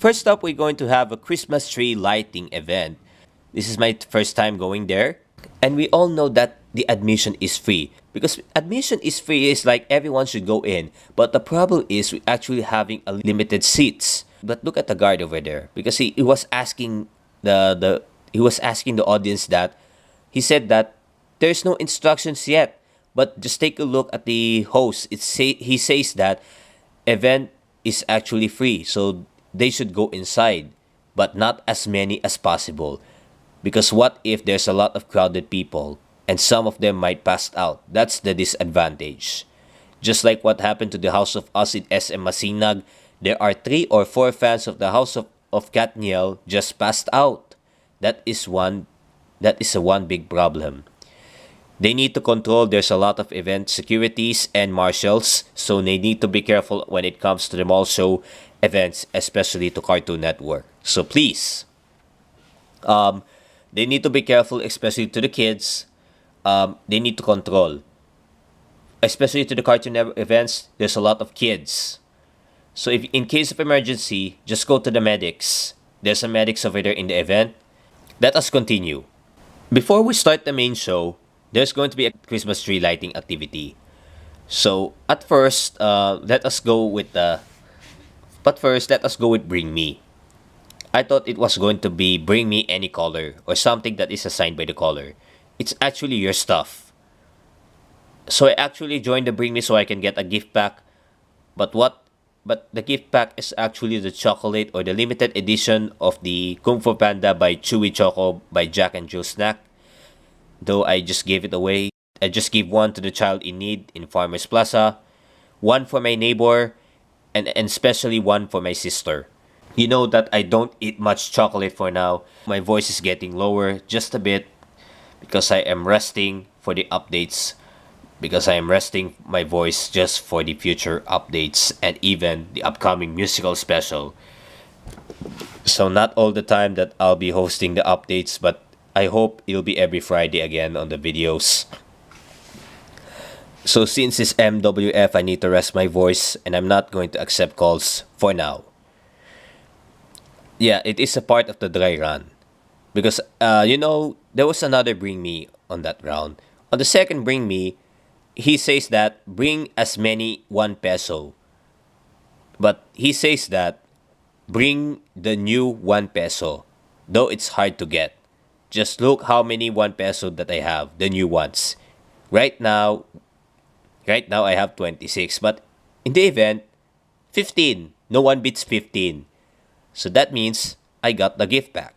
First up, we're going to have a Christmas tree lighting event. This is my first time going there. And we all know that the admission is free. Because admission is free, is like everyone should go in. But the problem is we're actually having a limited seats. But look at the guard over there. Because he was asking the audience that he said that there's no instructions yet. But just take a look at the host. He says that event is actually free. So they should go inside. But not as many as possible. Because what if there's a lot of crowded people and some of them might pass out? That's the disadvantage. Just like what happened to the House of Us in SM Masinag, there are 3 or 4 fans of the House of Katniel just passed out. That is a one big problem. They need to control. There's a lot of event securities and marshals, so they need to be careful when it comes to the mall show events, especially to Cartoon Network. So please, they need to be careful, especially to the kids. They need to control. Especially to the Cartoon Network events, there's a lot of kids. So if in case of emergency, just go to the medics. There's some medics over there in the event. Let us continue. Before we start the main show, there's going to be a Christmas tree lighting activity. So at first, let us go with Bring Me. I thought it was going to be Bring Me Any Color or something that is assigned by the color. It's actually your stuff. So I actually joined the Bring Me so I can get a gift pack. But the gift pack is actually the chocolate or the limited edition of the Kung Fu Panda by Chewy Choco by Jack and Jill Snack. Though I just gave it away. I just gave one to the child in need in Farmers Plaza, one for my neighbor, and especially one for my sister. You know that I don't eat much chocolate for now. My voice is getting lower just a bit because I am resting for the updates. Because I am resting my voice just for the future updates and even the upcoming musical special. So not all the time that I'll be hosting the updates, but I hope it'll be every Friday again on the videos. So since it's MWF, I need to rest my voice and I'm not going to accept calls for now. Yeah, it is a part of the dry run. Because, there was another Bring Me on that round. On the second Bring Me, he says that bring as many 1 peso. But he says that bring the new 1 peso. Though it's hard to get. Just look how many 1 peso that I have, the new ones. Right now I have 26. But in the event, 15. No one beats 15. So that means I got the gift pack.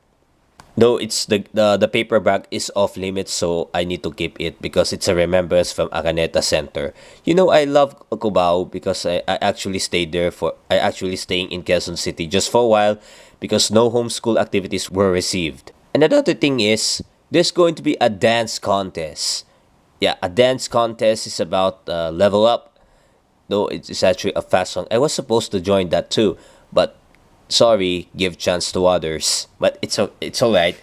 Though it's the paper bag is off limits, so I need to keep it because it's a remembrance from Araneta Center. I love Cubao because I actually stayed there I actually staying in Quezon City just for a while because no homeschool activities were received. And another thing is, there's going to be a dance contest. Yeah, a dance contest is about Level Up. Though it's actually a fast song. I was supposed to join that too, but sorry, give chance to others. But it's alright.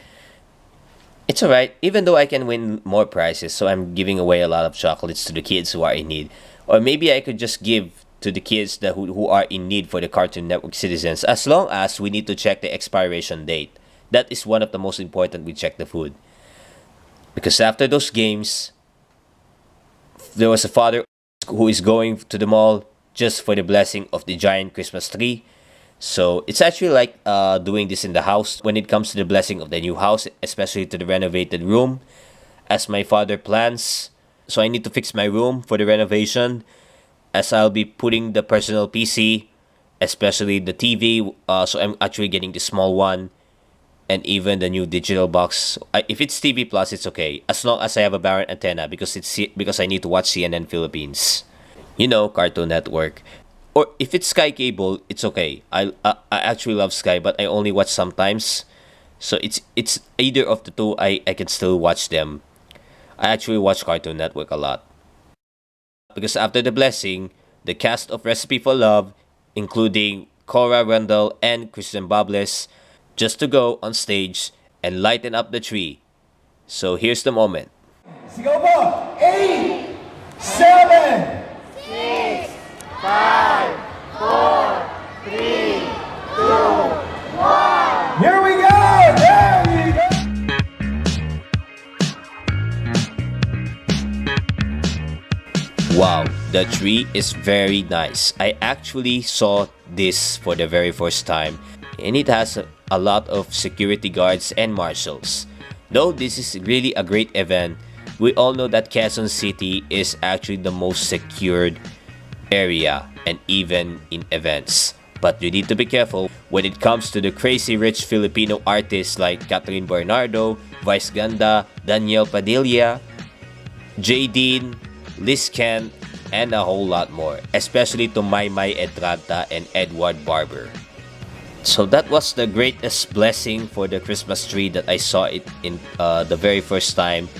It's alright, even though I can win more prizes, so I'm giving away a lot of chocolates to the kids who are in need. Or maybe I could just give to the kids who are in need for the Cartoon Network citizens, as long as we need to check the expiration date. That is one of the most important, we check the food. Because after those games, there was a father who is going to the mall just for the blessing of the giant Christmas tree. So it's actually like doing this in the house when it comes to the blessing of the new house, especially to the renovated room, as my father plans. So I need to fix my room for the renovation, as I'll be putting the personal PC, especially the TV. So I'm actually getting the small one, and even the new digital box. If it's TV Plus, it's okay, as long as I have a Baron antenna because I need to watch CNN Philippines. Cartoon Network. Or if it's Sky Cable, it's okay. I actually love Sky, but I only watch sometimes. So it's either of the two, I can still watch them. I actually watch Cartoon Network a lot. Because after the blessing, the cast of Recipe for Love, including Cora, Waddell, and Christian Bables, just to go on stage and lighten up the tree. So here's the moment. Sigaw po! 8, 7, 6, 5, 4, 3, 2, Wow, the tree is very nice. I actually saw this for the very first time, and it has a lot of security guards and marshals. Though this is really a great event, we all know that Quezon City is actually the most secured area and even in events. But you need to be careful when it comes to the crazy rich Filipino artists like Catherine Bernardo, Vice Ganda, Daniel Padilla, J. Dean, Liz Kent, and a whole lot more, especially to Maymay Edrata and Edward Barber. So that was the greatest blessing for the Christmas tree that I saw it in the very first time.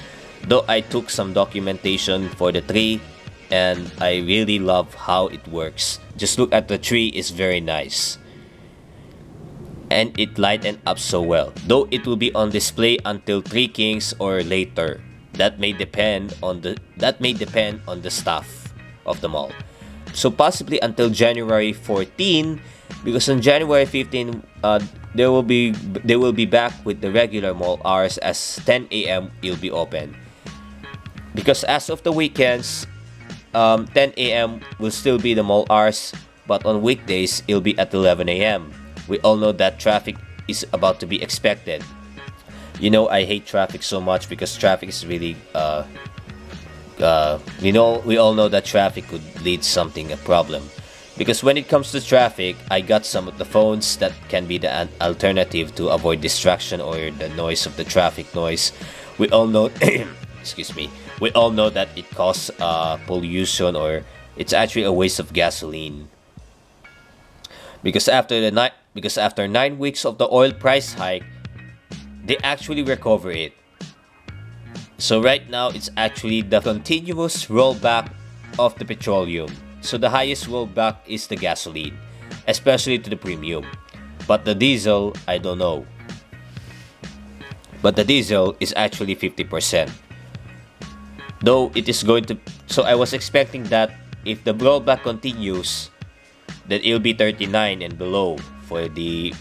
Though I took some documentation for the tree, and I really love how it works. Just look at the tree, it's very nice. And it lightened up so well. Though it will be on display until Three Kings or later. That may depend on the staff of the mall. So possibly until January 14, because on January 15 they will be back with the regular mall hours as 10 a.m. will be open. Because as of the weekends, 10 a.m. will still be the mall hours, but on weekdays it'll be at 11 a.m. We all know that traffic is about to be expected. You know, I hate traffic so much because traffic is really we all know that traffic could lead something a problem. Because when it comes to traffic, I got some of the phones that can be the alternative to avoid distraction or the noise of the traffic noise. We all know excuse me, we all know that it causes pollution, or it's actually a waste of gasoline. Because after 9 weeks of the oil price hike, they actually recover it. So right now, it's actually the continuous rollback of the petroleum. So the highest rollback is the gasoline, especially to the premium. But the diesel, I don't know. But the diesel is actually 50%. Though it is going to... So I was expecting that if the rollback continues, that it'll be 39 and below for the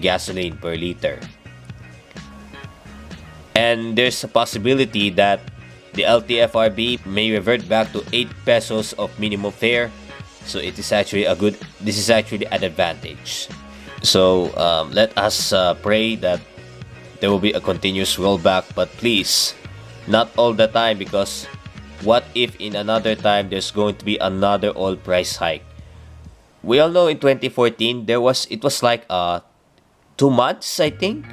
gasoline per liter. And there's a possibility that the LTFRB may revert back to 8 pesos of minimum fare. So it is actually this is actually an advantage. So let us pray that there will be a continuous rollback, but please, not all the time, because what if in another time there's going to be another oil price hike? We all know in 2014 it was like 2 months, I think.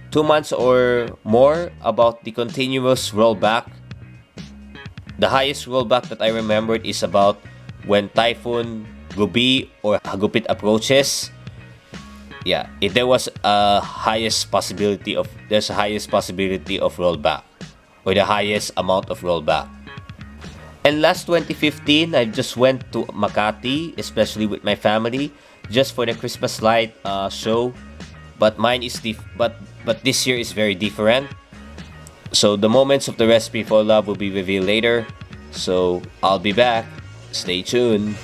2 months or more about the continuous rollback. The highest rollback that I remembered is about when Typhoon Gubi or Hagupit approaches. Yeah, there was a highest possibility of rollback, or the highest amount of rollback. And last 2015, I just went to Makati, especially with my family, just for the Christmas light show. But mine is but this year is very different. So the moments of the recipe for love will be revealed later. So I'll be back. Stay tuned.